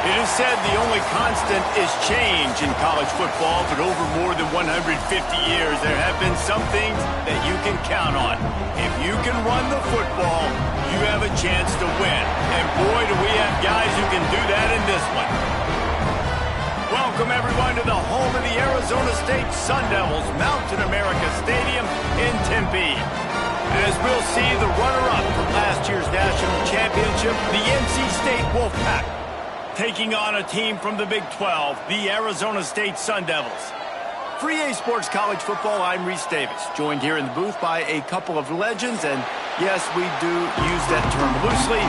It is said the only constant is change in college football, but over more than 150 years, there have been some things that you can count on. If you can run the football, you have a chance to win. And boy, do we have guys who can do that in this one. Welcome, everyone, to the home of the Arizona State Sun Devils, Mountain America Stadium in Tempe. As we'll see the runner-up from last year's national championship, the NC State Wolfpack, taking on a team from the Big 12, the Arizona State Sun Devils. For EA Sports College Football, I'm Reese Davis, joined here in the booth by a couple of legends, and yes, we do use that term loosely.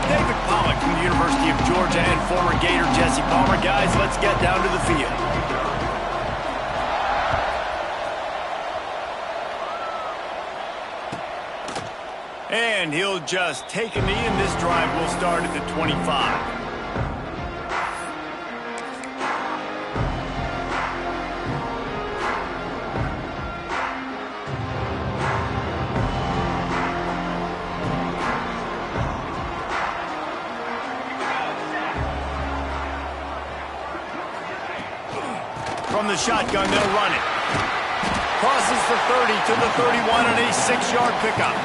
David Pollock from the University of Georgia and former Gator Jesse Palmer. Guys, let's get down to the field. And he'll just take a knee, and this drive will start at the 25. From the shotgun, they'll run it. Crosses the 30 to the 31 and a 6-yard pickup.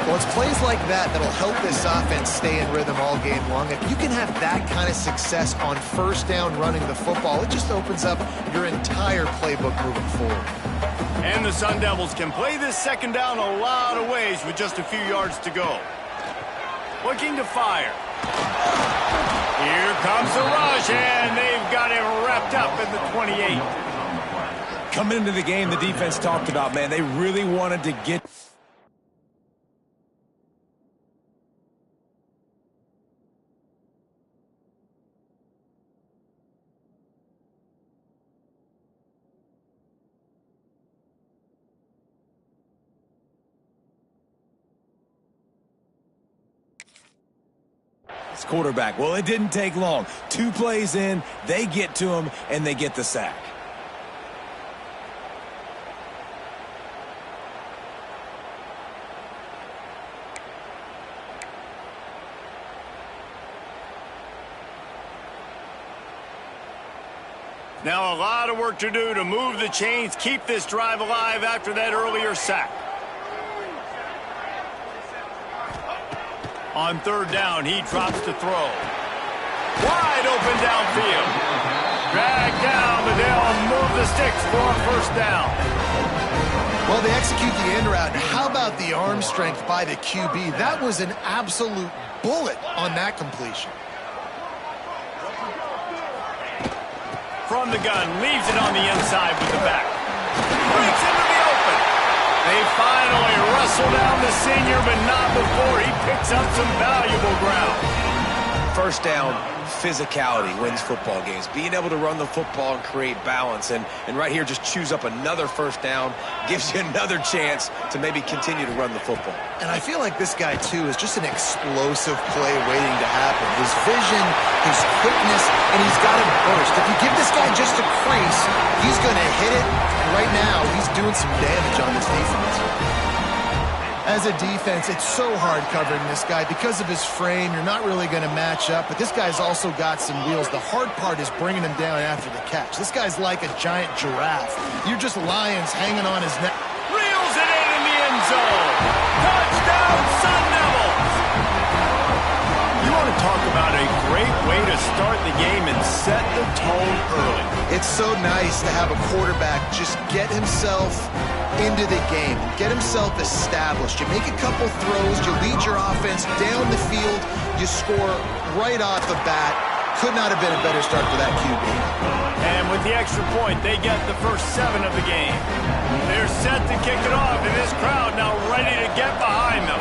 Well, it's plays like that that'll help this offense stay in rhythm all game long. If you can have that kind of success on first down running the football, it just opens up your entire playbook moving forward. And the Sun Devils can play this second down a lot of ways with just a few yards to go. Looking to fire. Here comes the rush, and they've got him wrapped up in the 28. Coming into the game, the defense talked about, man, they really wanted to get... quarterback. Well, it didn't take long. 2 plays in, they get to him, and they get the sack. Now a lot of work to do to move the chains, keep this drive alive after that earlier sack. On third down, he drops to throw. Wide open downfield. Dragged down, but they'll move the sticks for a first down. Well, they execute the end route. How about the arm strength by the QB? That was an absolute bullet on that completion. From the gun, leaves it on the inside with the back. Breaks into the open. They finally wrestle down the senior, but not before he picks up some valuable ground. First down, physicality wins football games. Being able to run the football and create balance. And right here, just choose up another first down, gives you another chance to maybe continue to run the football. And I feel like this guy, too, is just an explosive play waiting to happen. His vision, his quickness, and he's got a burst. If you give this guy just a crease, he's going to hit it. And right now, he's doing some damage on this defense. As a defense, it's so hard covering this guy. Because of his frame, you're not really going to match up. But this guy's also got some wheels. The hard part is bringing him down after the catch. This guy's like a giant giraffe. You're just lions hanging on his neck. Reels it in the end zone. Touchdown, Sun Devils! You want to talk about a great way to start the game and set the tone early. It's so nice to have a quarterback just get himself into the game, get himself established. You make a couple throws, you lead your offense down the field, you score right off the bat. Could not have been a better start for that QB. And with the extra point, they get the first 7 of the game. They're set to kick it off, and this crowd now ready to get behind them.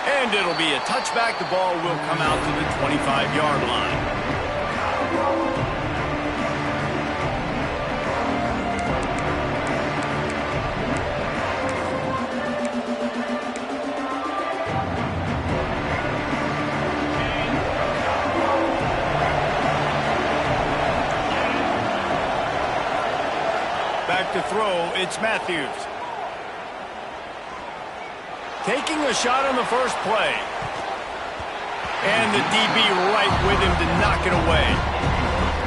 And it'll be a touchback. The ball will come out to the 25-yard line. Back to throw, it's Matthews. taking a shot on the first play. And the DB right with him to knock it away.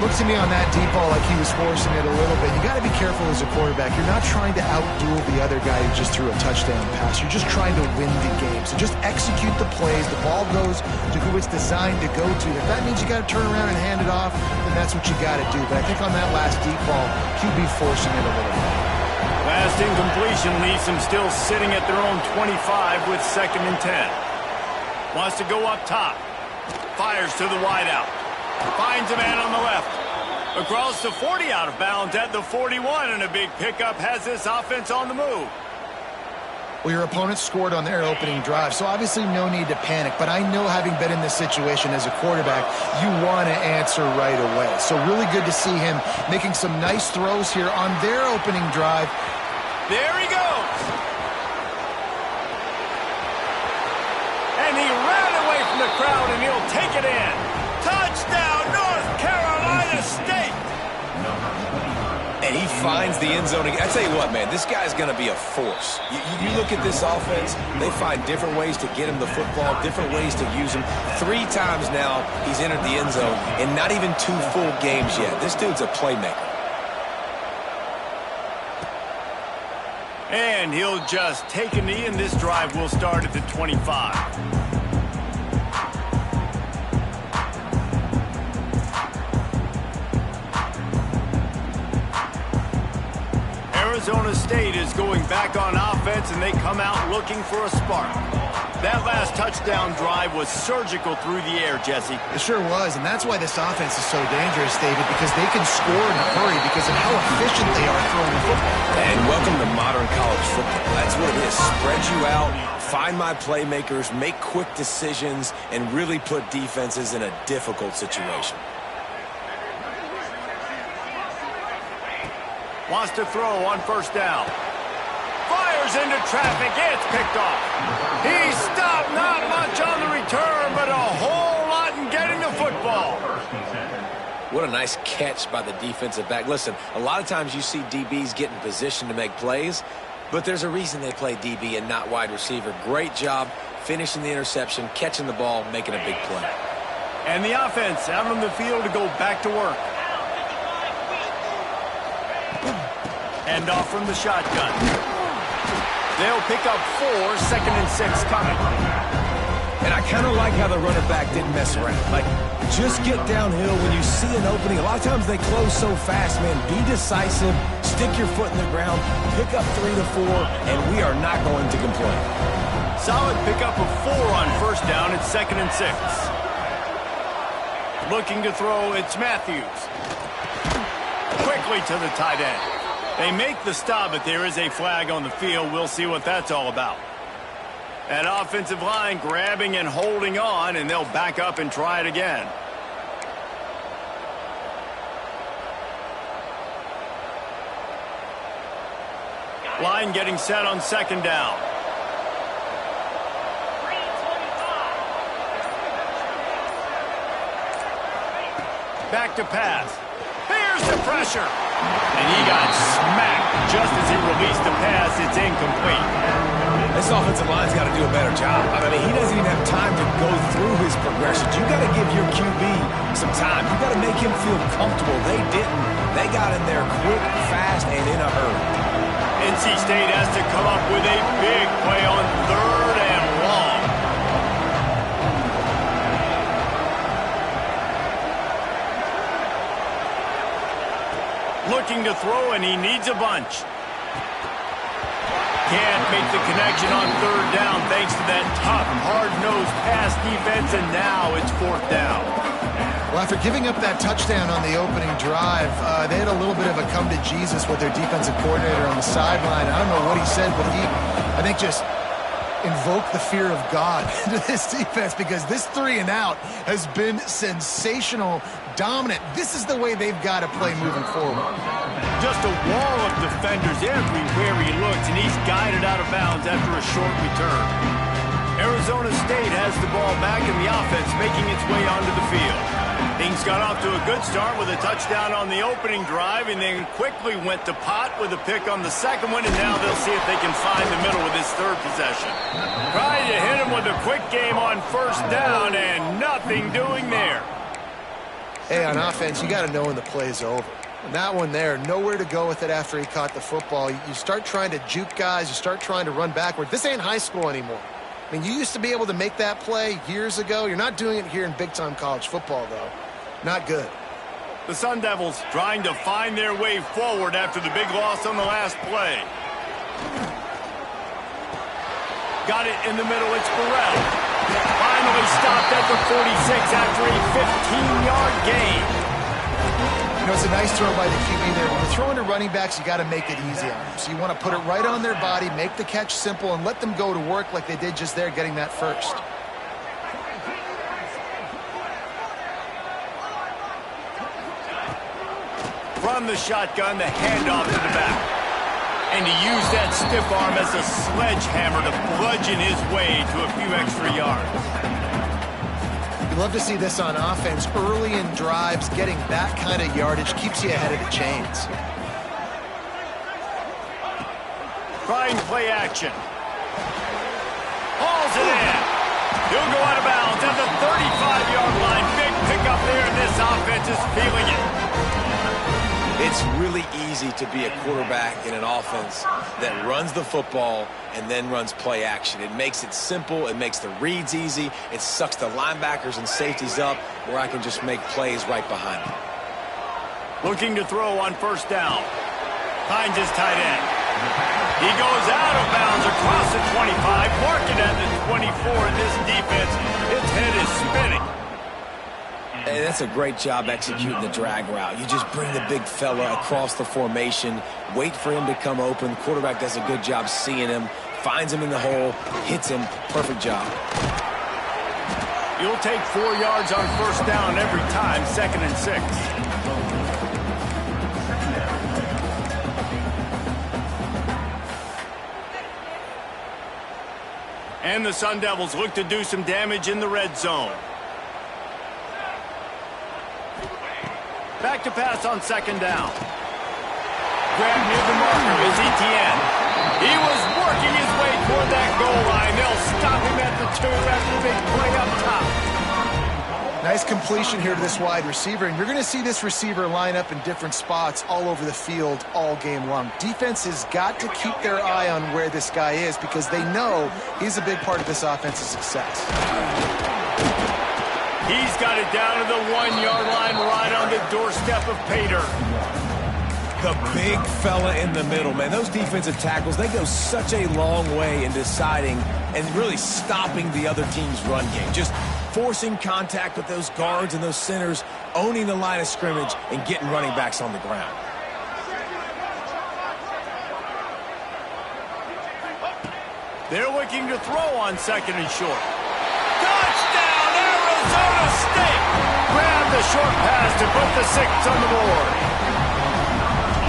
Looks to me on that deep ball like he was forcing it a little bit. You got to be careful as a quarterback. You're not trying to outduel the other guy who just threw a touchdown pass. You're just trying to win the game. So just execute the plays. The ball goes to who it's designed to go to. If that means you got to turn around and hand it off, then that's what you got to do. But I think on that last deep ball, QB forcing it a little bit. Last incompletion leaves them still sitting at their own 25 with 2nd and 10. Wants to go up top. Fires to the wideout. Finds a man on the left. Across the 40, out of bounds at the 41, and a big pickup has this offense on the move. Well, your opponent scored on their opening drive, so obviously no need to panic. But I know, having been in this situation as a quarterback, you want to answer right away. So really good to see him making some nice throws here on their opening drive. There he goes. And he ran away from the crowd, and he'll take it in. Touchdown, North Carolina State. And he finds the end zone. I tell you what, man, this guy's going to be a force. You look at this offense, they find different ways to get him the football, different ways to use him. 3 times now he's entered the end zone, and not even 2 full games yet. This dude's a playmaker. And he'll just take a knee, and this drive will start at the 25. Arizona State is going back on offense, and they come out looking for a spark. That last touchdown drive was surgical through the air, Jesse. It sure was, and that's why this offense is so dangerous, David, because they can score in a hurry because of how efficient they are throwing the football. And welcome to modern college football. That's what it is. Spread you out, find my playmakers, make quick decisions, and really put defenses in a difficult situation. Wants to throw on 1st down. Fires into traffic. It's picked off. He stopped. Not much on the return, but a whole lot in getting the football. What a nice catch by the defensive back. Listen, a lot of times you see DBs get in position to make plays, but there's a reason they play DB and not wide receiver. Great job finishing the interception, catching the ball, making a big play. And the offense out on the field to go back to work. End off from the shotgun. They'll pick up 4, 2nd and 6 coming. And I kind of like how the running back didn't mess around. Like, just get downhill when you see an opening. A lot of times they close so fast, man. Be decisive, stick your foot in the ground, pick up 3 to 4, and we are not going to complain. Solid pickup of 4 on 1st down at 2nd and 6. Looking to throw, it's Matthews. Quickly to the tight end. They make the stop, but there is a flag on the field. We'll see what that's all about. That offensive line grabbing and holding on, and they'll back up and try it again. Line getting set on 2nd down. Back to pass. Here's the pressure. And he got smacked just as he released the pass. It's incomplete. This offensive line's got to do a better job. I mean, he doesn't even have time to go through his progressions. You got to give your QB some time. You got to make him feel comfortable. They didn't. They got in there quick, fast, and in a hurry. NC State has to come up with a big play on 3rd and long. Looking to throw, and he needs a bunch. Can't make the connection on 3rd down thanks to that tough, hard-nosed pass defense, and now it's 4th down. Well, after giving up that touchdown on the opening drive, they had a little bit of a come to Jesus with their defensive coordinator on the sideline. I don't know what he said, but he, I think, just invoked the fear of God into this defense, because this 3 and out has been sensational, dominant. This is the way they've got to play moving forward. Just a wall of defenders everywhere he looks, and he's guided out of bounds after a short return. Arizona State has the ball back, and the offense making its way onto the field. Things got off to a good start with a touchdown on the opening drive and then quickly went to pot with a pick on the second one, and now they'll see if they can find the middle with this third possession. Trying to hit him with a quick game on first down and nothing doing there. Hey, on offense, you got to know when the play's over. And that one there, nowhere to go with it after he caught the football. You start trying to juke guys. You start trying to run backward. This ain't high school anymore. I mean, you used to be able to make that play years ago. You're not doing it here in big-time college football, though. Not good. The Sun Devils trying to find their way forward after the big loss on the last play. Got it in the middle. It's Burrell. Finally stopped at the 46 after a 15-yard gain. You know, it's a nice throw by the QB there. When you're throwing to running backs, you got to make it easy on them. So you want to put it right on their body, make the catch simple, and let them go to work like they did just there, getting that first. From the shotgun, the handoff to the back. And to use that stiff arm as a sledgehammer to bludgeon his way to a few extra yards. You love to see this on offense. Early in drives, getting that kind of yardage keeps you ahead of the chains. Trying play action. Hauls it in. He'll go out of bounds at the 35-yard line. Big pickup there, and this offense is feeling it. It's really easy to be a quarterback in an offense that runs the football and then runs play action. It makes it simple. It makes the reads easy. It sucks the linebackers and safeties up where I can just make plays right behind them. Looking to throw on first down. Finds his tight end. He goes out of bounds across the 25, marking at the 24. This defense, its head is spinning. Hey, that's a great job executing the drag route. You just bring the big fella across the formation, wait for him to come open. Quarterback does a good job seeing him, finds him in the hole, hits him. Perfect job. You'll take 4 yards on first down every time, 2nd and 6. And the Sun Devils look to do some damage in the red zone. Back to pass on 2nd down. Grab near the marker is Etienne. He was working his way toward that goal line. They'll stop him at the 2 after the big play up top. Nice completion here to this wide receiver, and you're going to see this receiver line up in different spots all over the field all game long. Defense has got to keep their eye on where this guy is because they know he's a big part of this offense's success. He's got it down to the 1-yard line right on the doorstep of Pater. The big fella in the middle, man. Those defensive tackles, they go such a long way in deciding and really stopping the other team's run game. Just forcing contact with those guards and those centers, owning the line of scrimmage, and getting running backs on the ground. They're looking to throw on 2nd and short. Touchdown, Arizona State! Grab the short pass to put the 6 on the board.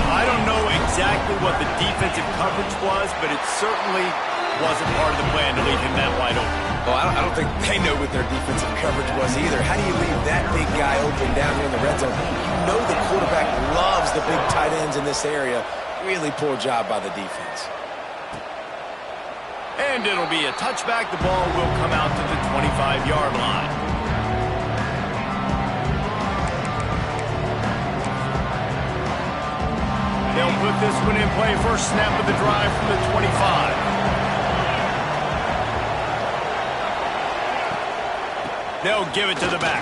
I don't know exactly what the defensive coverage was, but it certainly wasn't part of the plan to leave him that wide open. Well, I don't think they know what their defensive coverage was either. How do you leave that big guy open down here in the red zone? You know the quarterback loves the big tight ends in this area. Really poor job by the defense. And it'll be a touchback. The ball will come out to the 25-yard line. They'll put this one in play. First snap of the drive from the 25. They'll give it to the back.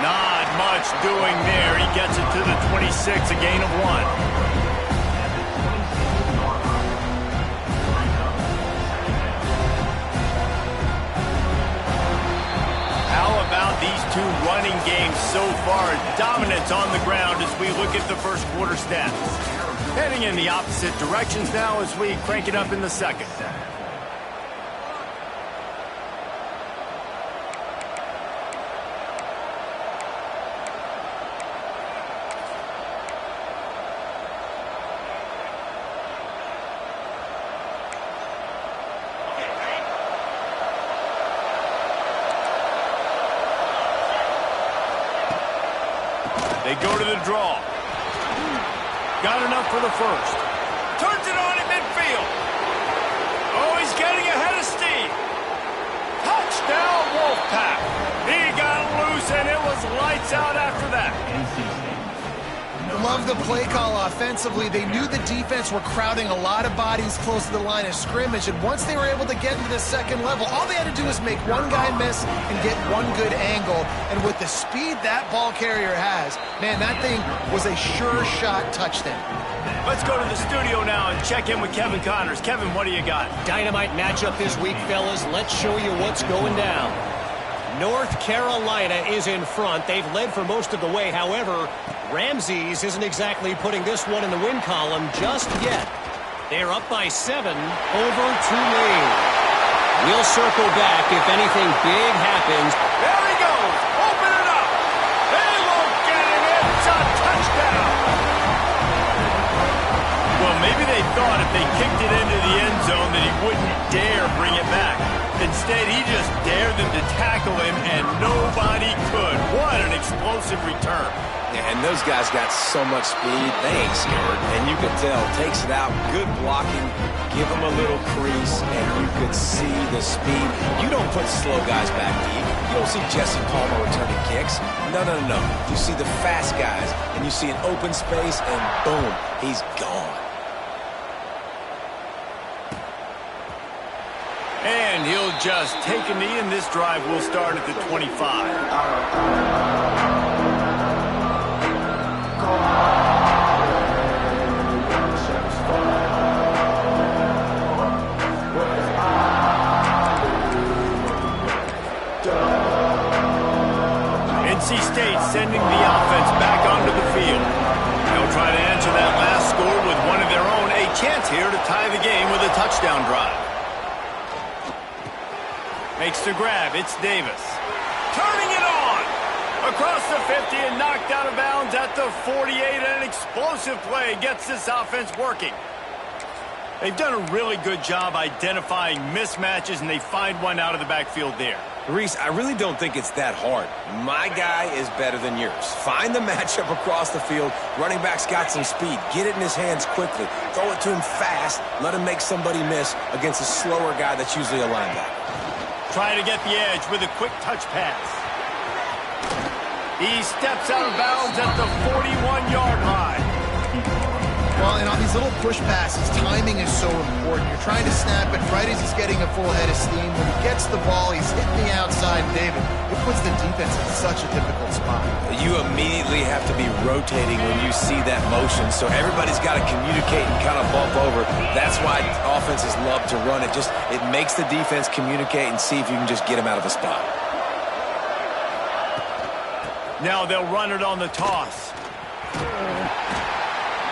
Not much doing there. He gets it to the 26, a gain of 1. These two running games so far, dominance on the ground as we look at the first quarter stats. Heading in the opposite directions now as we crank it up in the second. They go to the draw. Got enough for the first. Turns it on at midfield. Oh, he's getting ahead of steam. Touchdown, Wolfpack. He got loose, and it was lights out after that. Love the play call offensively. They knew the defense were crowding a lot of bodies close to the line of scrimmage, and once they were able to get into the second level, all they had to do was make one guy miss and get one good angle. And with the speed that ball carrier has, man, that thing was a sure shot touchdown. Let's go to the studio now and check in with Kevin Connors. Kevin, what do you got? Dynamite matchup this week, fellas. Let's show you what's going down. North Carolina is in front. They've led for most of the way. However, Ramses isn't exactly putting this one in the win column just yet. They're up by 7 over Tulane. We'll circle back if anything big happens. There he goes. Open it up. They won't get him. It's a touchdown. Well, maybe they thought if they kicked it into the end zone that he wouldn't dare bring it back. Instead, he just dared them to tackle him, and nobody could. What an explosive return. Yeah, and those guys got so much speed, they ain't scared. And you could tell, takes it out, good blocking, give them a little crease, and you could see the speed. You don't put slow guys back deep. You don't see Jesse Palmer returning kicks. No. You see the fast guys, and you see an open space, and boom, he's gone. And he'll just take a knee, and this drive will start at the 25. NC State sending the offense back onto the field. They'll try to answer that last score with one of their own. A chance here to tie the game with a touchdown drive. Makes the grab. It's Davis. Turning it on. Across the 50 and knocked out of bounds at the 48. An explosive play gets this offense working. They've done a really good job identifying mismatches, and they find one out of the backfield there. Reese, I really don't think it's that hard. My guy is better than yours. Find the matchup across the field. Running back's got some speed. Get it in his hands quickly. Throw it to him fast. Let him make somebody miss against a slower guy that's usually a linebacker. Trying to get the edge with a quick touch pass. He steps out of bounds at the 41-yard line. Well, and on these little push passes, timing is so important. You're trying to snap it right as he's getting a full head of steam. When he gets the ball, he's hitting the outside. David, it puts the defense in such a difficult spot. You immediately have to be rotating when you see that motion, so everybody's got to communicate and kind of bump over. That's why offenses love to run it. It makes the defense communicate and see if you can just get him out of the spot. Now they'll run it on the toss.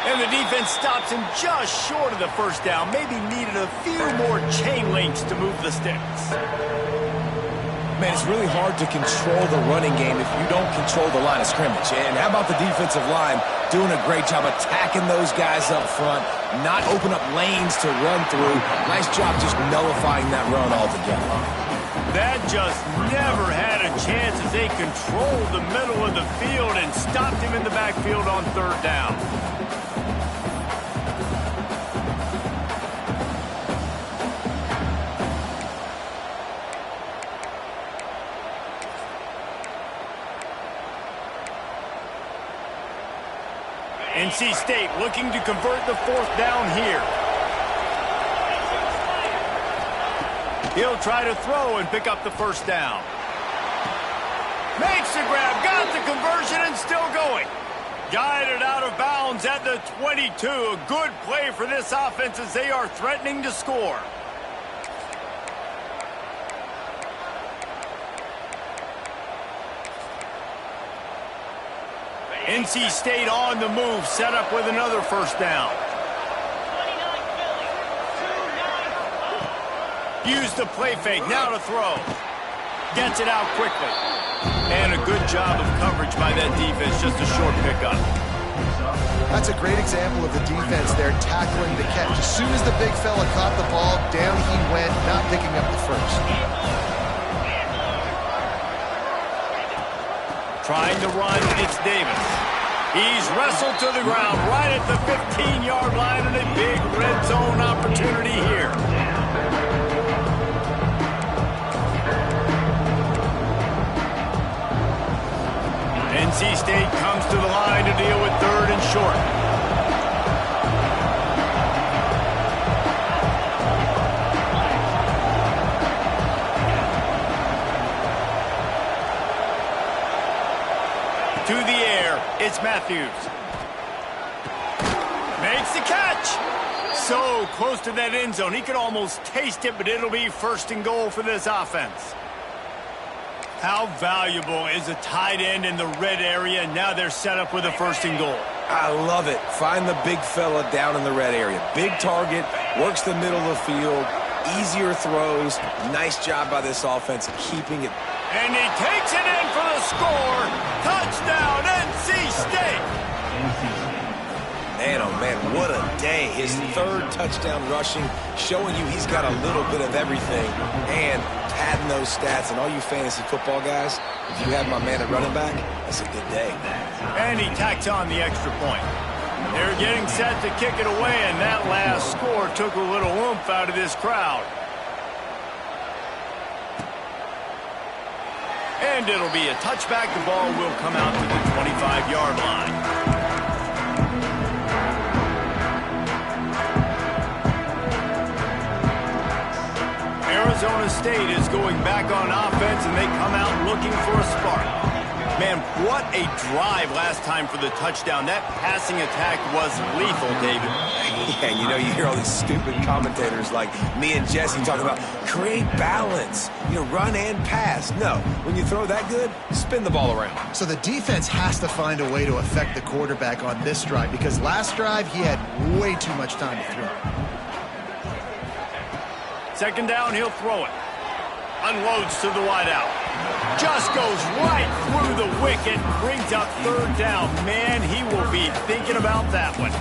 And the defense stops him just short of the first down. Maybe needed a few more chain links to move the sticks. Man, it's really hard to control the running game if you don't control the line of scrimmage. And how about the defensive line doing a great job attacking those guys up front, not open up lanes to run through. Nice job just nullifying that run altogether. That just never had a chance as they controlled the middle of the field and stopped him in the backfield on third down. NC State looking to convert the fourth down here. He'll try to throw and pick up the first down. Makes the grab, got the conversion and still going. Guided out of bounds at the 22. A good play for this offense as they are threatening to score. NC State on the move, set up with another first down. Use the play fake, now to throw. Gets it out quickly. And a good job of coverage by that defense, just a short pickup. That's a great example of the defense there tackling the catch. As soon as the big fella caught the ball, down he went, not picking up the first. Trying to run, it's Davis. He's wrestled to the ground right at the 15-yard line, and a big red zone opportunity here. NC State comes to the line to deal with 3rd and short. To the air, it's Matthews. Makes the catch. So close to that end zone. He could almost taste it, but it'll be 1st and goal for this offense. How valuable is a tight end in the red area? Now they're set up with a 1st and goal. I love it. Find the big fella down in the red area. Big target, works the middle of the field, easier throws. Nice job by this offense keeping it. And he takes it in for the score. Touchdown, NC State. Man, oh man, what a day. His 3rd touchdown rushing, showing you he's got a little bit of everything. And padding those stats. And all you fantasy football guys, if you have my man at running back, that's a good day. And he tacks on the extra point. They're getting set to kick it away, and that last score took a little oomph out of this crowd. And it'll be a touchback. The ball will come out to the 25-yard line. Arizona State is going back on offense, and they come out looking for a spark. Man, what a drive last time for the touchdown. That passing attack was lethal, David. Yeah, you know, you hear all these stupid commentators like me and Jesse talking about create balance, you know, run and pass. No, when you throw that good, spin the ball around. So the defense has to find a way to affect the quarterback on this drive, because last drive he had way too much time to throw. 2nd down, he'll throw it. Unloads to the wideout. Just goes right through the wicket, brings up 3rd down. Man, he will be thinking about that one.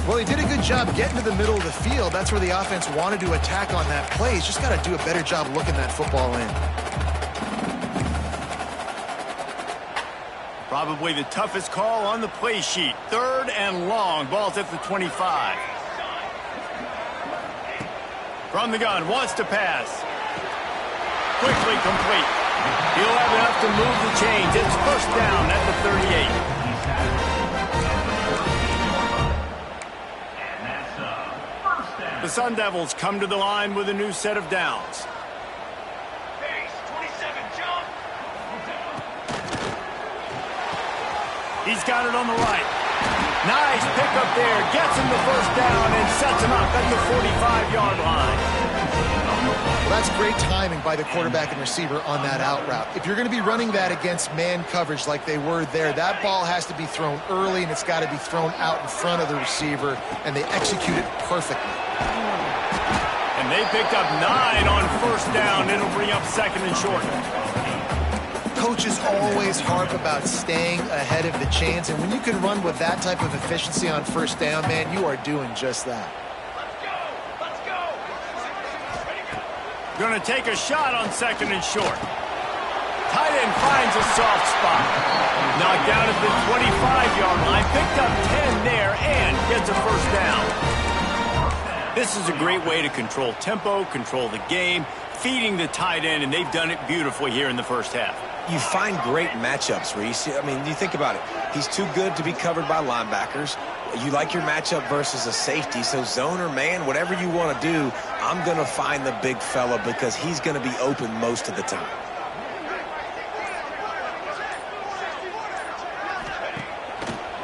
Well, he did a good job getting to the middle of the field. That's where the offense wanted to attack on that play. He's just got to do a better job looking that football in. Probably the toughest call on the play sheet. 3rd and long. Ball's at the 25. From the gun, wants to pass. Quickly complete. He'll have enough to move the chains. It's 1st down at the 38. The Sun Devils come to the line with a new set of downs. He's got it on the right. Nice pickup there. Gets him the 1st down and sets him up at the 45-yard line. Well, that's great timing by the quarterback and receiver on that out route. If you're going to be running that against man coverage like they were there, that ball has to be thrown early, and it's got to be thrown out in front of the receiver, and they execute it perfectly. And they picked up 9 on 1st down. It'll bring up 2nd and short. Coaches always harp about staying ahead of the chains, and when you can run with that type of efficiency on 1st down, man, you are doing just that. Going to take a shot on 2nd and short. Tight end finds a soft spot. Knocked down at the 25-yard line. Picked up 10 there and gets a 1st down. This is a great way to control tempo, control the game, feeding the tight end, and they've done it beautifully here in the 1st half. You find great matchups, Reese. I mean, you think about it. He's too good to be covered by linebackers. You like your matchup versus a safety, so zone or man, whatever you want to do, I'm going to find the big fella because he's going to be open most of the time.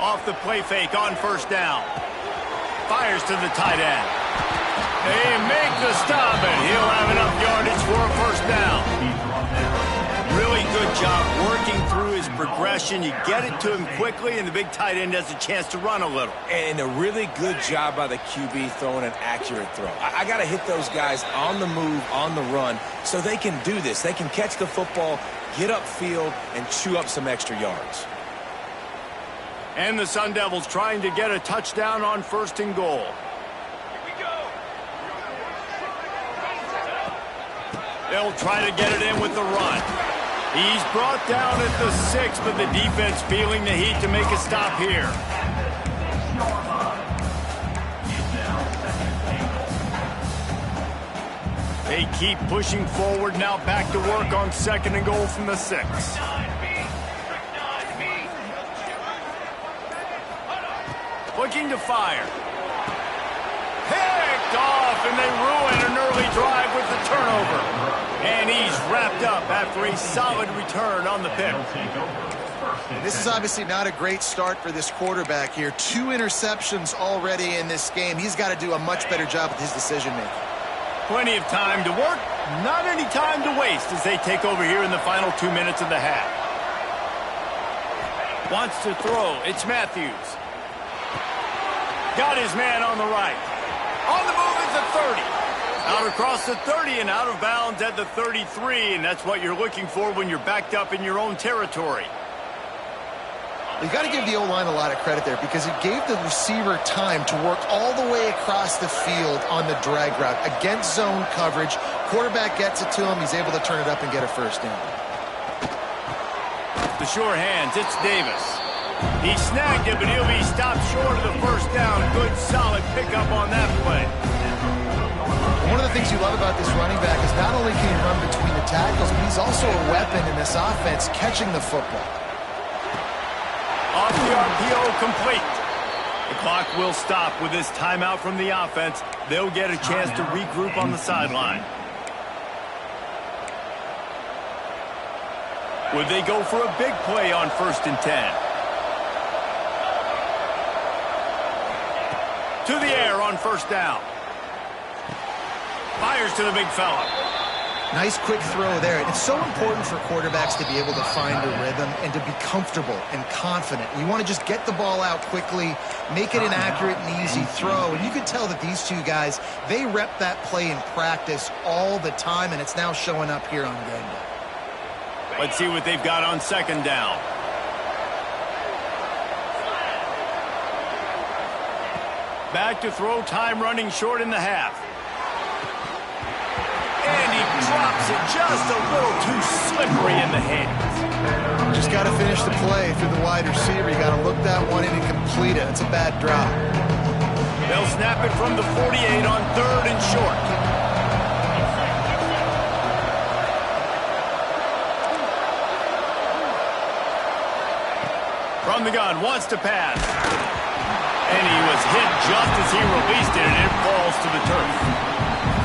Off the play fake on 1st down. Fires to the tight end. They make the stop, and he'll have enough yardage for a 1st down. Really good job working through his progression. You get it to him quickly, and the big tight end has a chance to run a little. And a really good job by the QB throwing an accurate throw. I got to hit those guys on the move, on the run, so they can do this. They can catch the football, get upfield, and chew up some extra yards. And the Sun Devils trying to get a touchdown on 1st and goal. They'll try to get it in with the run. He's brought down at the 6, but the defense feeling the heat to make a stop here. They keep pushing forward, now back to work on 2nd and goal from the 6. Looking to fire. Picked off, and they ruin an early drive with the turnover. And he's wrapped up after a solid return on the pick. This is obviously not a great start for this quarterback here. 2 interceptions already in this game. He's got to do a much better job with his decision-making. Plenty of time to work, not any time to waste as they take over here in the final 2 minutes of the half. Wants to throw. It's Matthews. Got his man on the right. On the move at the 30. Out across the 30 and out of bounds at the 33, and that's what you're looking for when you're backed up in your own territory. You've got to give the O-line a lot of credit there because it gave the receiver time to work all the way across the field on the drag route against zone coverage. Quarterback gets it to him. He's able to turn it up and get a first down. The sure hands, it's Davis. He snagged it, but he'll be stopped short of the first down. Good, solid pickup on that play. One of the things you love about this running back is not only can he run between the tackles, but he's also a weapon in this offense catching the football. Off the RPO, complete. The clock will stop with this timeout from the offense. They'll get a chance to regroup on the sideline. Would they go for a big play on 1st and 10? To the air on 1st down. Fires to the big fella. Nice quick throw there. It's so important for quarterbacks to be able to find a rhythm and to be comfortable and confident. You want to just get the ball out quickly, make it an accurate and easy throw. And you can tell that these two guys, they rep that play in practice all the time, and it's now showing up here on game day. Let's see what they've got on 2nd down. Back to throw, time running short in the half. And he drops it just a little too slippery in the hands. Just got to finish the play through the wide receiver. You got to look that one in and complete it. It's a bad drop. They'll snap it from the 48 on 3rd and short. From the gun, wants to pass. And he was hit just as he released it, and it falls to the turf.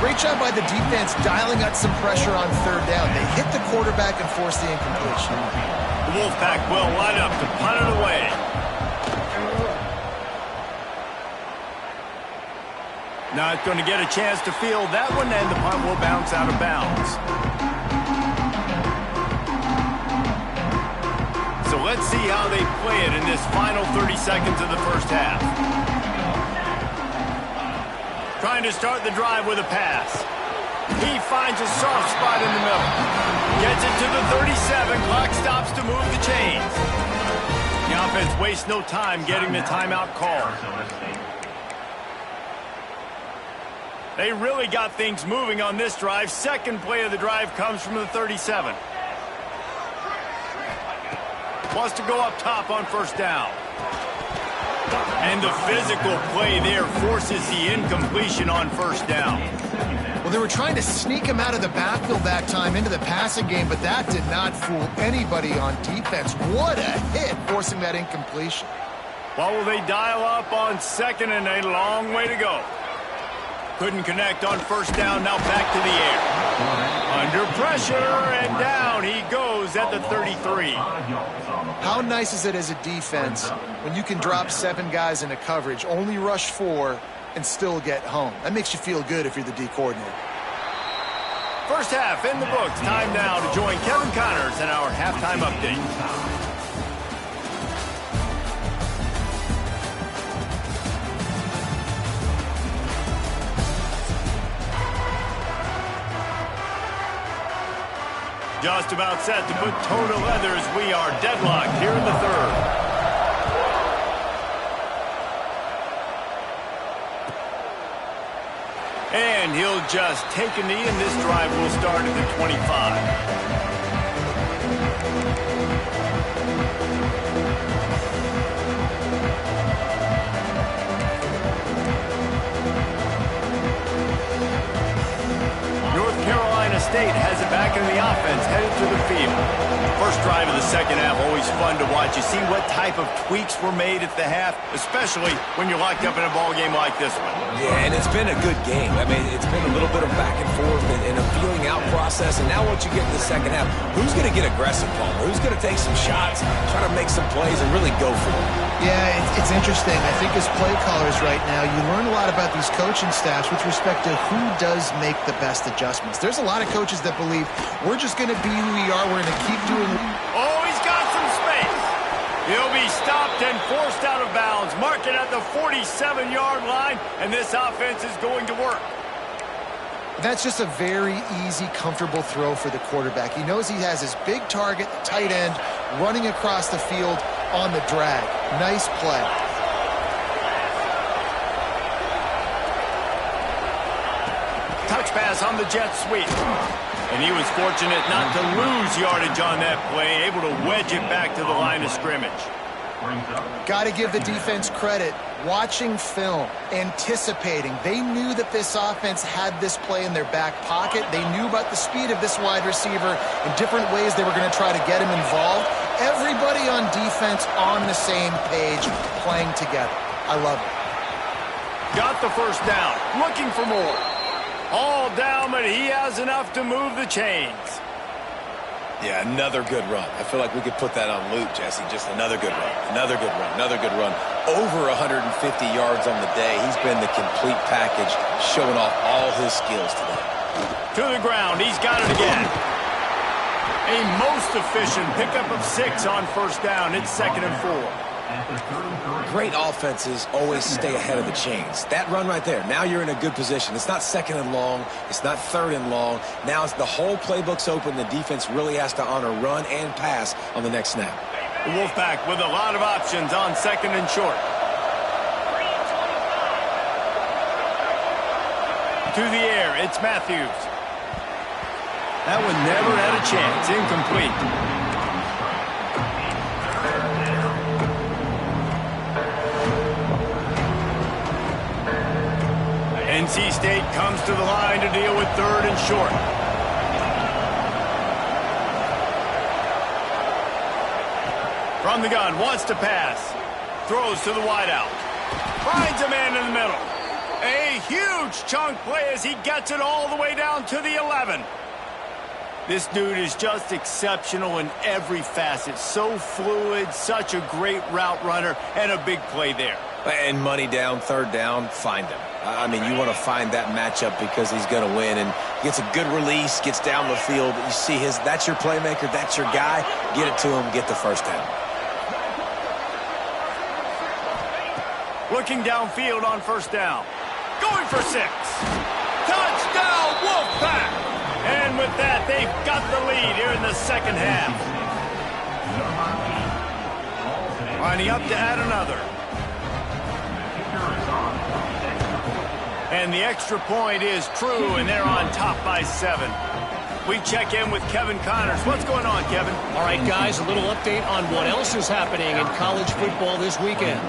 Great job by the defense dialing out some pressure on 3rd down. They hit the quarterback and forced the incompletion. The Wolfpack will line up to punt it away. Not going to get a chance to field that one, and the punt will bounce out of bounds. So let's see how they play it in this final 30 seconds of the first half. Trying to start the drive with a pass. He finds a soft spot in the middle. Gets it to the 37. Clock stops to move the chains. The offense wastes no time getting the timeout called. They really got things moving on this drive. 2nd play of the drive comes from the 37. Wants to go up top on 1st down. And the physical play there forces the incompletion on 1st down. Well, they were trying to sneak him out of the backfield that time into the passing game, but that did not fool anybody on defense. What a hit, forcing that incompletion. What will they dial up on 2nd and a long way to go? Couldn't connect on 1st down, now back to the air. Under pressure, and down he goes at the 33. How nice is it as a defense when you can drop 7 guys into coverage, only rush 4, and still get home? That makes you feel good if you're the D coordinator. First half in the books. Time now to join Kevin Connors in our halftime update. Just about set to put toe to leather as we are deadlocked here in the 3rd. And he'll just take a knee, and this drive will start at the 25. it back, and the offense headed to the field. First drive of the second half, always fun to watch. You see what type of tweaks were made at the half, especially when you're locked up in a ball game like this one. Yeah, and it's been a good game. I mean, it's been a little bit of back and forth and a feeling out process. And now once you get in the second half, who's going to get aggressive, Palmer? Who's going to take some shots, try to make some plays, and really go for it? Yeah, it's interesting. I think as play callers right now, you learn a lot about these coaching staffs with respect to who does make the best adjustments. There's a lot of coaches that believe we're just going to be who we are. We're going to keep doing. Oh, he's got some space. He'll be stopped and forced out of bounds. Mark it at the 47-yard line, and this offense is going to work. That's just a very easy, comfortable throw for the quarterback. He knows he has his big target, the tight end, running across the field on the drag. Nice play. Touch pass on the jet sweep. And he was fortunate not to lose yardage on that play, able to wedge it back to the line of scrimmage. Got to give the defense credit. Watching film, anticipating. They knew that this offense had this play in their back pocket. They knew about the speed of this wide receiver in different ways they were going to try to get him involved. Everybody on defense on the same page, playing together. I love it. Got the first down, looking for more. All down, but he has enough to move the chains. Yeah, another good run. I feel like we could put that on loop, Jesse. Just another good run, another good run, another good run. Over 150 yards on the day. He's been the complete package, showing off all his skills today. To the ground, he's got it again. A most efficient pickup of 6 on first down. It's 2nd and 4. Great offenses always stay ahead of the chains. That run right there, now you're in a good position. It's not 2nd and long. It's not 3rd and long. Now it's the whole playbook's open. The defense really has to honor run and pass on the next snap. The Wolfpack with a lot of options on 2nd and short. To the air, it's Matthews. That one never had a chance. Incomplete. NC State comes to the line to deal with 3rd and short. From the gun, wants to pass. Throws to the wideout. Finds a man in the middle. A huge chunk play as he gets it all the way down to the 11. This dude is just exceptional in every facet. So fluid, such a great route runner, and a big play there. And money down, 3rd down, find him. I mean, you want to find that matchup because he's going to win. And gets a good release, gets down the field. You see that's your playmaker, that's your guy. Get it to him, get the first down. Looking downfield on first down. Going for 6. Touchdown, Wolfpack! And with that, they've got the lead here in the second half. Lining up to add another. And the extra point is true, and they're on top by 7. We check in with Kevin Connors. What's going on, Kevin? All right, guys, a little update on what else is happening in college football this weekend.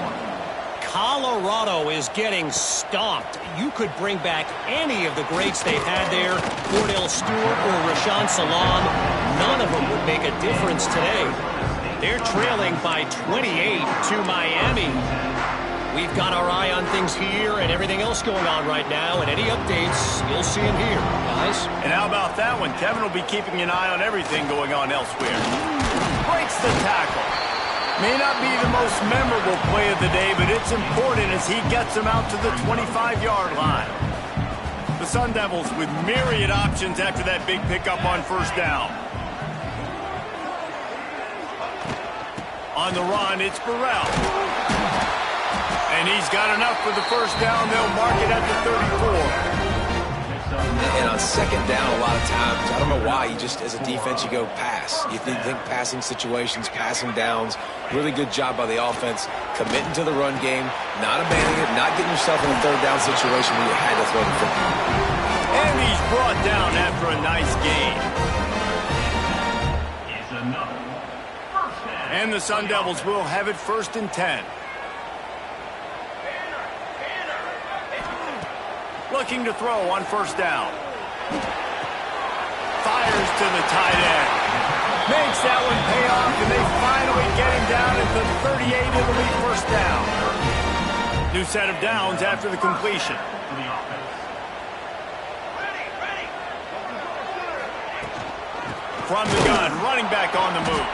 Colorado is getting stomped. You could bring back any of the greats they've had there, Cordell Stewart or Rashaan Salam. None of them would make a difference today. They're trailing by 28 to Miami. We've got our eye on things here and everything else going on right now, and any updates, you'll see them here, guys. And how about that one? Kevin will be keeping an eye on everything going on elsewhere. Breaks the tackle. May not be the most memorable play of the day, but it's important as he gets him out to the 25-yard line. The Sun Devils with myriad options after that big pickup on first down. On the run, it's Burrell. And he's got enough for the first down. They'll mark it at the 34. And on 2nd down, a lot of times, I don't know why, you just, as a defense, you go pass. You think passing situations, passing downs. Really good job by the offense, committing to the run game, not abandoning it, not getting yourself in a 3rd down situation where you had to throw the football. And he's brought down after a nice gain. And the Sun Devils will have it 1st and 10. Looking to throw on first down. Fires to the tight end. Makes that one pay off, and they finally get him down at the 38. It'll be first down. New set of downs after the completion. From the gun, running back on the move.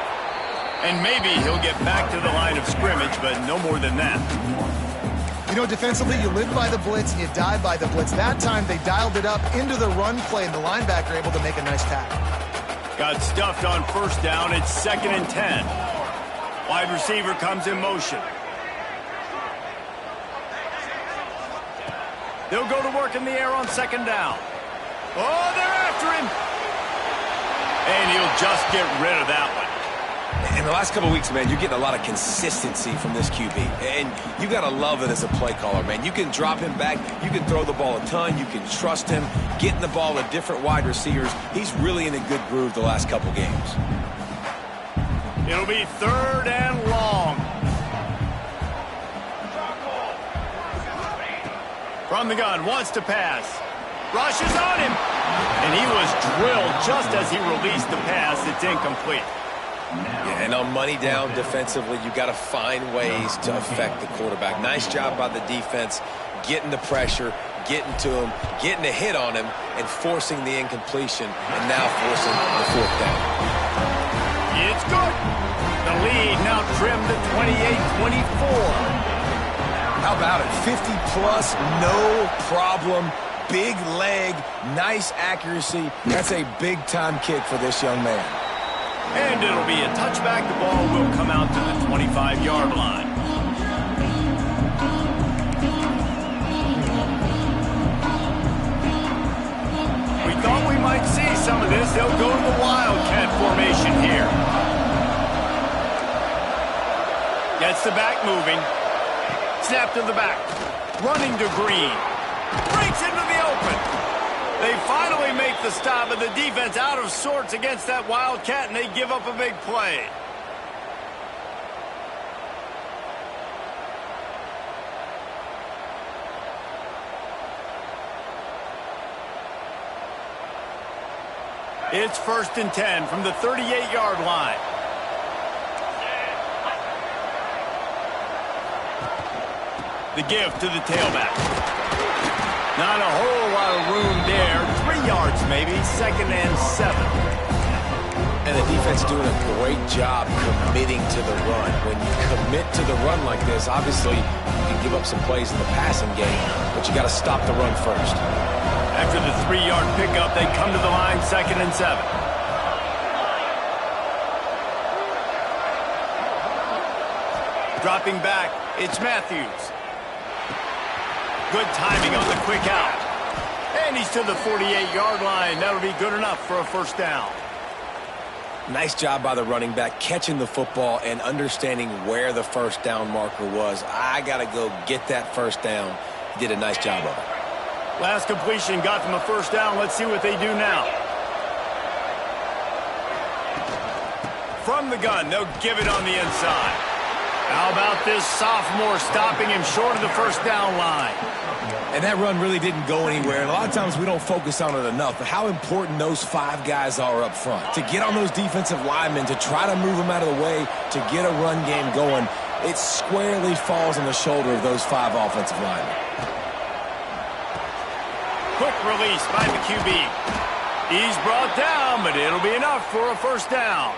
And maybe he'll get back to the line of scrimmage, but no more than that. You know, defensively, you live by the blitz, you die by the blitz. That time, they dialed it up into the run play, and the linebacker able to make a nice tackle. Got stuffed on first down. It's 2nd and 10. Wide receiver comes in motion. They'll go to work in the air on 2nd down. Oh, they're after him. And he'll just get rid of that one. In the last couple of weeks, man, you're getting a lot of consistency from this QB. And you got to love it as a play caller, man. You can drop him back. You can throw the ball a ton. You can trust him. Getting the ball to different wide receivers. He's really in a good groove the last couple games. It'll be 3rd and long. From the gun, wants to pass. Rushes on him. And he was drilled just as he released the pass. It's incomplete. Yeah, and on money down defensively, you got to find ways to affect the quarterback. Nice job by the defense, getting the pressure, getting to him, getting a hit on him, and forcing the incompletion, and now forcing the 4th down. It's good. The lead now trimmed to 28-24. How about it? 50-plus, no problem. Big leg, nice accuracy. That's a big-time kick for this young man. And it'll be a touchback. The ball will come out to the 25-yard line. We thought we might see some of this. They'll go to the Wildcat formation here. Gets the back moving. Snap to the back. Running to Green. Breaks into the open. They finally make the stop, and the defense out of sorts against that Wildcat, and they give up a big play. It's 1st and 10 from the 38-yard line. The give to the tailback. Not a whole lot of room there. 3 yards maybe. 2nd and 7. And the defense doing a great job committing to the run. When you commit to the run like this, obviously you can give up some plays in the passing game, but you got to stop the run first. After the 3-yard pickup, they come to the line, 2nd and 7. Dropping back, it's Matthews. Good timing on the quick out. And he's to the 48-yard line. That'll be good enough for a first down. Nice job by the running back, catching the football and understanding where the first down marker was. I got to go get that first down. He did a nice job of it. Last completion got them a first down. Let's see what they do now. From the gun, they'll give it on the inside. How about this sophomore stopping him short of the first down line? And that run really didn't go anywhere. And a lot of times we don't focus on it enough, but how important those 5 guys are up front. To get on those defensive linemen, to try to move them out of the way, to get a run game going, it squarely falls on the shoulder of those 5 offensive linemen. Quick release by the QB. He's brought down, but it'll be enough for a first down.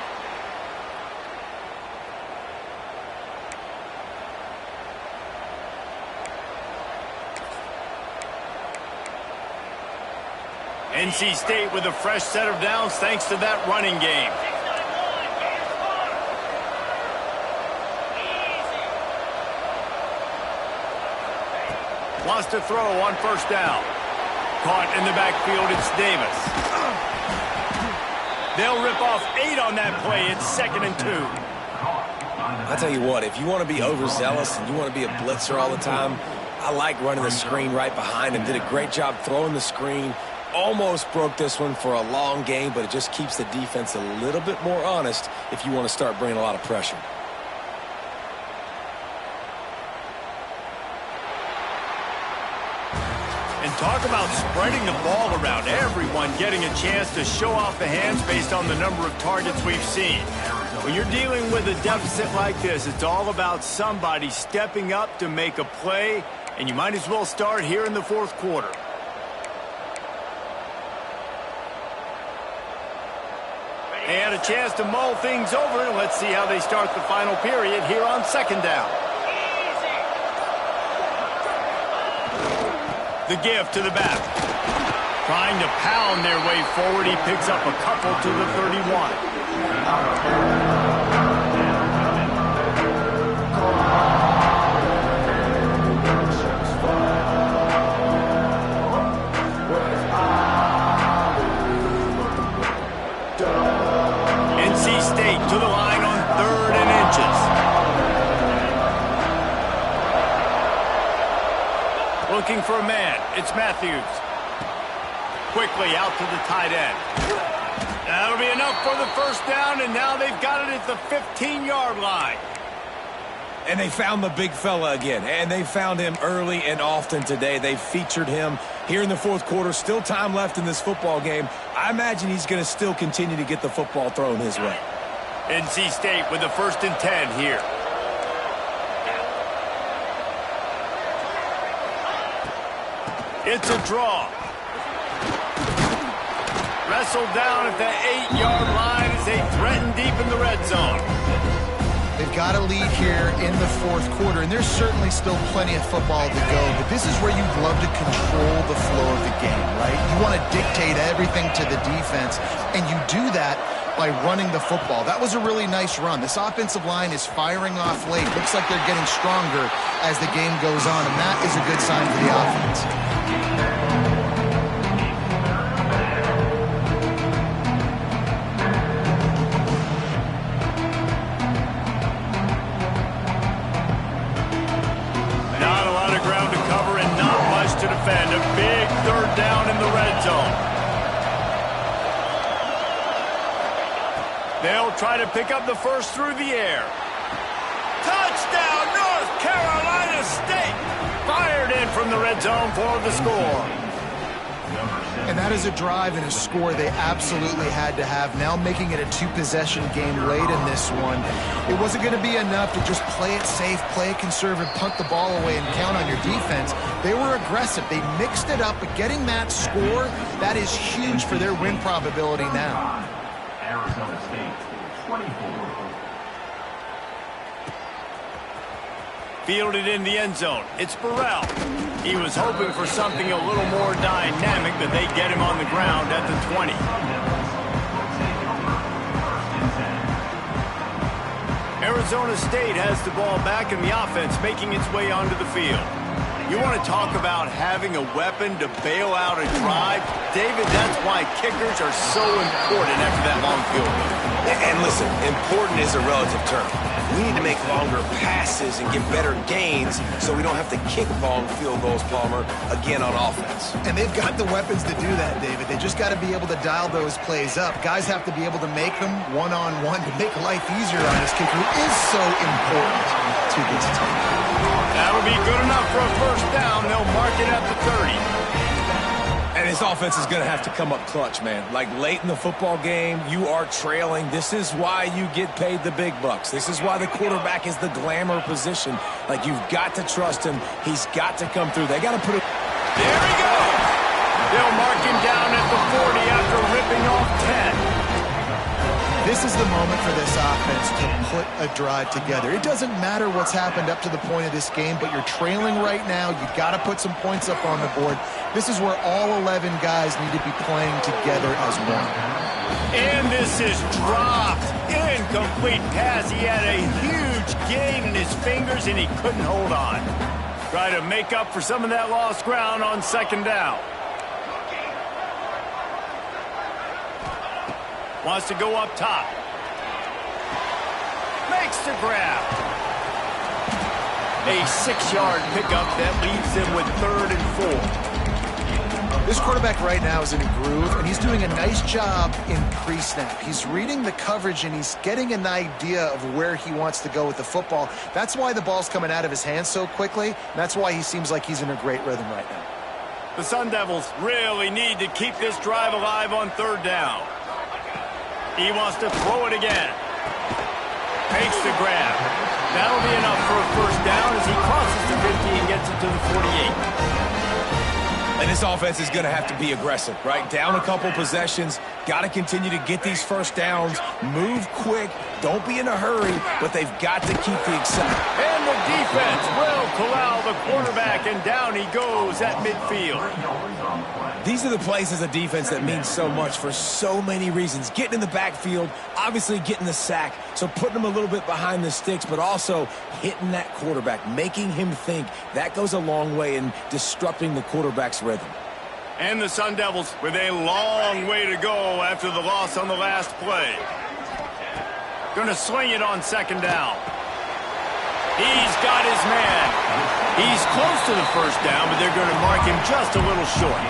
NC State with a fresh set of downs thanks to that running game. Wants to throw on first down. Caught in the backfield, it's Davis. They'll rip off 8 on that play. It's 2nd and 2. I'll tell you what, if you want to be overzealous and you want to be a blitzer all the time, I like running the screen right behind him. Did a great job throwing the screen. Almost broke this one for a long game, but it just keeps the defense a little bit more honest if you want to start bringing a lot of pressure. And talk about spreading the ball around. Everyone getting a chance to show off the hands based on the number of targets we've seen. When you're dealing with a deficit like this, it's all about somebody stepping up to make a play, and you might as well start here in the fourth quarter. They had a chance to mull things over, and let's see how they start the final period here on second down. The give to the back. Trying to pound their way forward. He picks up a couple to the 31. NC State to the line on 3rd and inches. Looking for a man. It's Matthews. Quickly out to the tight end. That'll be enough for the first down, and now they've got it at the 15-yard line. And they found the big fella again, and they found him early and often today. They featured him here in the fourth quarter. Still time left in this football game. I imagine he's going to still continue to get the football thrown his way. NC State with the 1st and 10 here. It's a draw. Wrestled down at the 8-yard line as they threaten deep in the red zone. They've got a lead here in the fourth quarter, and there's certainly still plenty of football to go, but this is where you'd love to control the flow of the game, right? You want to dictate everything to the defense, and you do that by running the football. That was a really nice run. This offensive line is firing off late. Looks like they're getting stronger as the game goes on, and that is a good sign for the offense. Not a lot of ground to cover and not much to defend. A big 3rd down in the red zone. They'll try to pick up the first through the air. Touchdown, North Carolina State! Fired in from the red zone for the score. And that is a drive and a score they absolutely had to have. Now making it a 2-possession game late in this one. It wasn't going to be enough to just play it safe, play it conservative, punt the ball away, and count on your defense. They were aggressive. They mixed it up, but getting that score, that is huge for their win probability now. Arizona State, 24. Fielded in the end zone. It's Burrell. He was hoping for something a little more dynamic, but they get him on the ground at the 20. Arizona State has the ball back, and the offense making its way onto the field. You want to talk about having a weapon to bail out a drive? David, that's why kickers are so important after that long field goal. And listen, important is a relative term. We need to make longer passes and get better gains so we don't have to kick long field goals, Palmer, again on offense. And they've got the weapons to do that, David. They just got to be able to dial those plays up. Guys have to be able to make them one-on-one to make life easier on this kicker, who is so important to this team. That'll be good enough for a first down. They'll mark it at the 30. And his offense is going to have to come up clutch, man. Like late in the football game, you are trailing. This is why you get paid the big bucks. This is why the quarterback is the glamour position. Like, you've got to trust him. He's got to come through. They got to put it. There he goes. They'll mark him down at the 40 after ripping off 10. This is the moment for this offense to put a drive together. It doesn't matter what's happened up to the point of this game, but you're trailing right now. You've got to put some points up on the board. This is where all 11 guys need to be playing together as one. And this is dropped. Incomplete pass. He had a huge gain in his fingers, and he couldn't hold on. Try to make up for some of that lost ground on second down. Wants to go up top. Makes the grab. A 6-yard pickup that leaves them with 3rd and 4. This quarterback right now is in a groove, and he's doing a nice job in pre-snap. He's reading the coverage, and he's getting an idea of where he wants to go with the football. That's why the ball's coming out of his hands so quickly. And that's why he seems like he's in a great rhythm right now. The Sun Devils really need to keep this drive alive on third down. He wants to throw it again. Makes the grab. That'll be enough for a first down as he crosses the 50 and gets it to the 48. And this offense is going to have to be aggressive, right? Down a couple possessions. Got to continue to get these first downs. Move quick. Don't be in a hurry, but they've got to keep the excitement. And the defense will corral the quarterback, and down he goes at midfield. These are the plays as a defense that mean so much for so many reasons. Getting in the backfield, obviously getting the sack, so putting them a little bit behind the sticks, but also hitting that quarterback, making him think. That goes a long way in disrupting the quarterback's rhythm. And the Sun Devils with a long way to go after the loss on the last play. Going to sling it on second down. He's got his man. He's close to the first down, but they're going to mark him just a little short.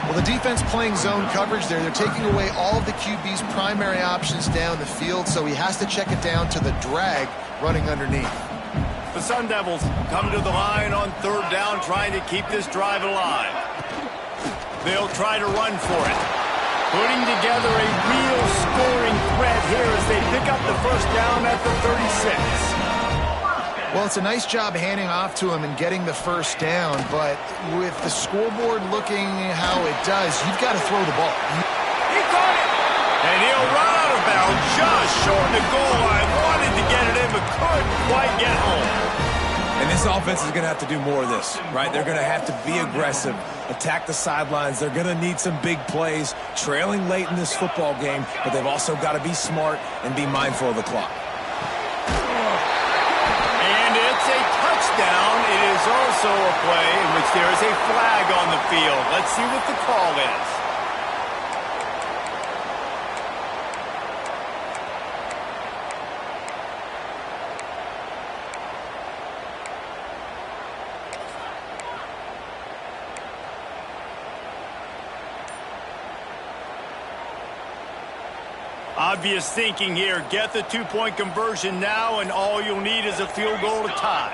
Well, the defense playing zone coverage there. They're taking away all of the QB's primary options down the field, so he has to check it down to the drag running underneath. The Sun Devils come to the line on third down, trying to keep this drive alive. They'll try to run for it. Putting together a real scoring threat here as they pick up the first down at the 36. Well, it's a nice job handing off to him and getting the first down, but with the scoreboard looking how it does, you've got to throw the ball. He caught it! And he'll run out of bounds just short of the goal line. Wanted to get it in, but couldn't quite get home. And this offense is going to have to do more of this, right? They're going to have to be aggressive, attack the sidelines. They're going to need some big plays, trailing late in this football game, but they've also got to be smart and be mindful of the clock. And it's a touchdown. It is also a play in which there is a flag on the field. Let's see what the call is. Obvious thinking here. Get the two-point conversion now, and all you'll need is a field goal to tie.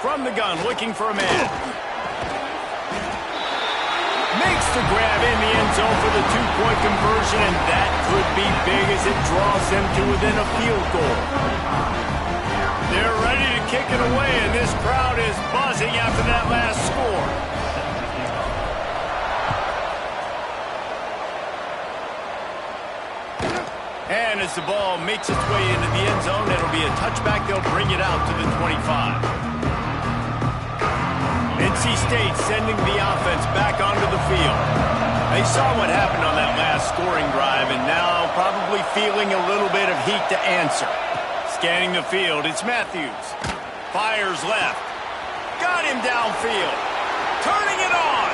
From the gun, looking for a man. Makes the grab in the end zone for the two-point conversion, and that could be big as it draws them to within a field goal. They're ready to kick it away, and this crowd is buzzing after that last score. And as the ball makes its way into the end zone, it'll be a touchback. They'll bring it out to the 25. NC State sending the offense back onto the field. They saw what happened on that last scoring drive, and now probably feeling a little bit of heat to answer. Scanning the field, it's Matthews. Fires left. Got him downfield. Turning it on.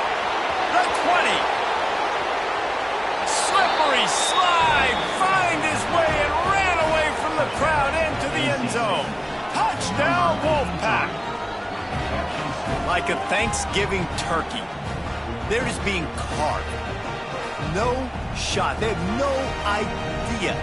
The 20. Slippery slide, find his way and ran away from the crowd into the end zone. Touchdown, Wolfpack. Like a Thanksgiving turkey, they're just being carved. No shot. They have no idea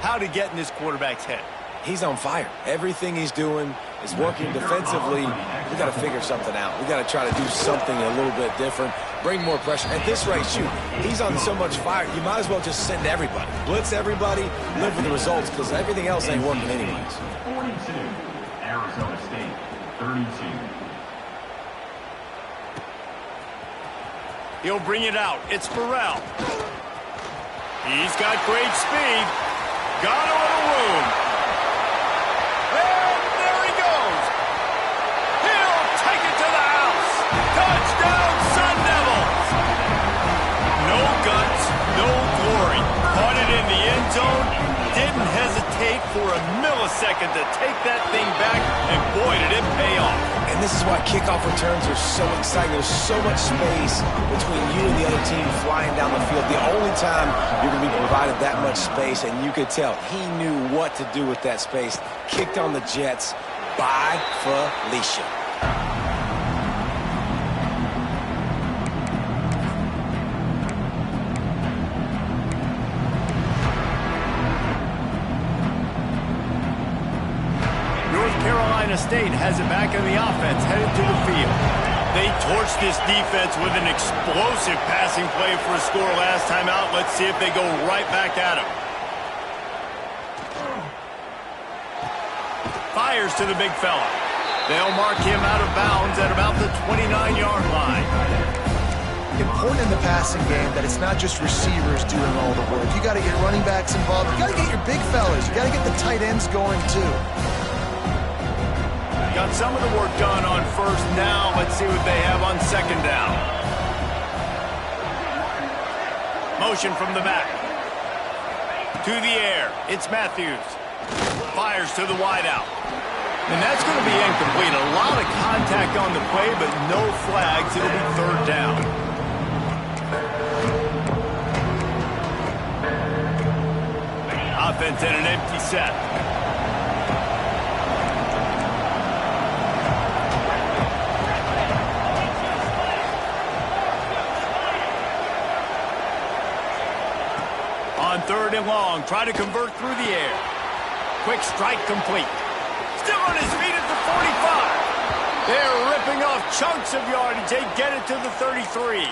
how to get in this quarterback's head. He's on fire. Everything he's doing is working defensively. We got to figure something out. We got to try to do something a little bit different. Bring more pressure. At this rate, shoot, he's on so much fire, you might as well just send everybody. Blitz everybody, live with the results, because everything else ain't working anyways. 42, Arizona State, 32. He'll bring it out. It's Burrell. He's got great speed. Got a little room. And there he goes. He'll take it to the house. Touchdown, Sun Devils. No guts, no glory. Caught it in the end zone. Didn't hesitate for a millisecond to take that thing back, and boy, did it pay off. And this is why kickoff returns are so exciting. There's so much space between you and the other team flying down the field. The only time you're going to be provided that much space, and you could tell he knew what to do with that space. Kicked on the Jets by Felicia. North Carolina State has it back in the offense, headed to the field. They torched this defense with an explosive passing play for a score last time out. Let's see if they go right back at him. Fires to the big fella. They'll mark him out of bounds at about the 29-yard line. Important in the passing game that it's not just receivers doing all the work. You got to get running backs involved. You got to get your big fellas. You got to get the tight ends going too. Got some of the work done on first down. Let's see what they have on second down. Motion from the back. To the air. It's Matthews. Fires to the wideout. And that's going to be incomplete. A lot of contact on the play, but no flags. It'll be third down. Offense in an empty set. On third and long, try to convert through the air. Quick strike complete. Still on his feet at the 45. They're ripping off chunks of yardage. They get it to the 33.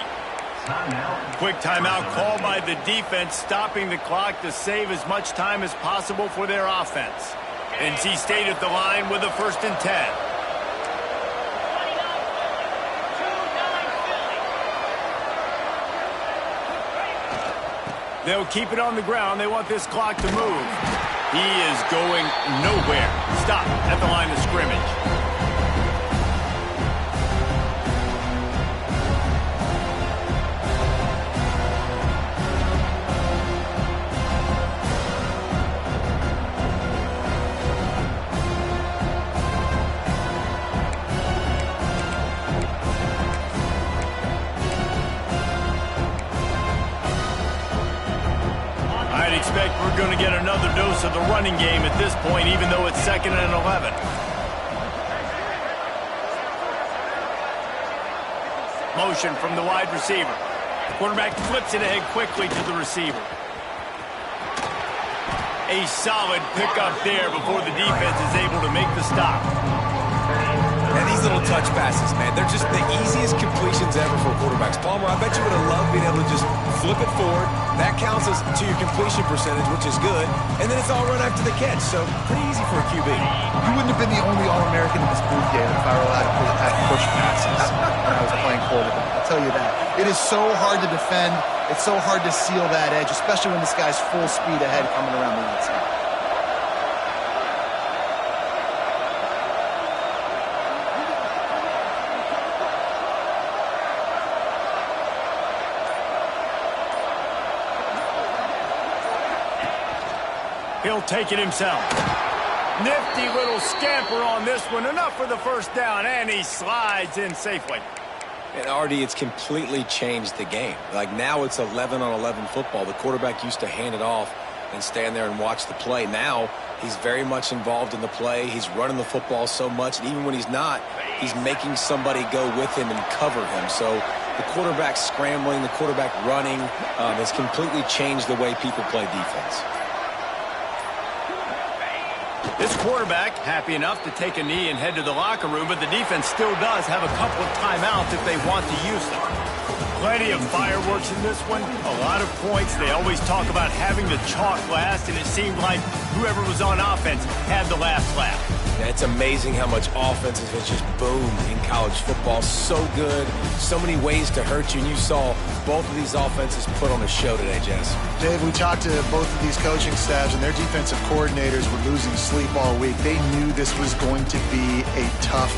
Quick timeout called by the defense, stopping the clock to save as much time as possible for their offense. NC State at the line with a 1st and 10. They'll keep it on the ground. They want this clock to move. He is going nowhere. Stop at the line of scrimmage. Expect we're going to get another dose of the running game at this point, even though it's 2nd and 11. Motion from the wide receiver. Quarterback flips it ahead quickly to the receiver. A solid pickup there before the defense is able to make the stop. And these little touch passes, man, they're just the easiest completions ever for quarterbacks. Palmer, I bet you would have loved being able to just flip it forward. That counts as to your completion percentage, which is good. And then it's all run after the catch, so pretty easy for a QB. You wouldn't have been the only All-American in this booth game if I were allowed to push passes when I was playing quarterback. I'll tell you that. It is so hard to defend. It's so hard to seal that edge, especially when this guy's full speed ahead coming around the outside. He'll take it himself. Nifty little scamper on this one. Enough for the 1st down, and he slides in safely. And, Artie, it's completely changed the game. Like, now it's 11-on-11 football. The quarterback used to hand it off and stand there and watch the play. Now he's very much involved in the play. He's running the football so much, and even when he's not, he's making somebody go with him and cover him. So the quarterback scrambling, the quarterback running has completely changed the way people play defense. This quarterback happy enough to take a knee and head to the locker room, but the defense still does have a couple of timeouts if they want to use them. Plenty of fireworks in this one, a lot of points. They always talk about having the chalk last, and it seemed like whoever was on offense had the last laugh. Yeah, it's amazing how much offenses have just boomed in college football. So good, so many ways to hurt you, and you saw both of these offenses put on a show today, Jess. Dave, we talked to both of these coaching staffs, and their defensive coordinators were losing sleep all week. They knew this was going to be a tough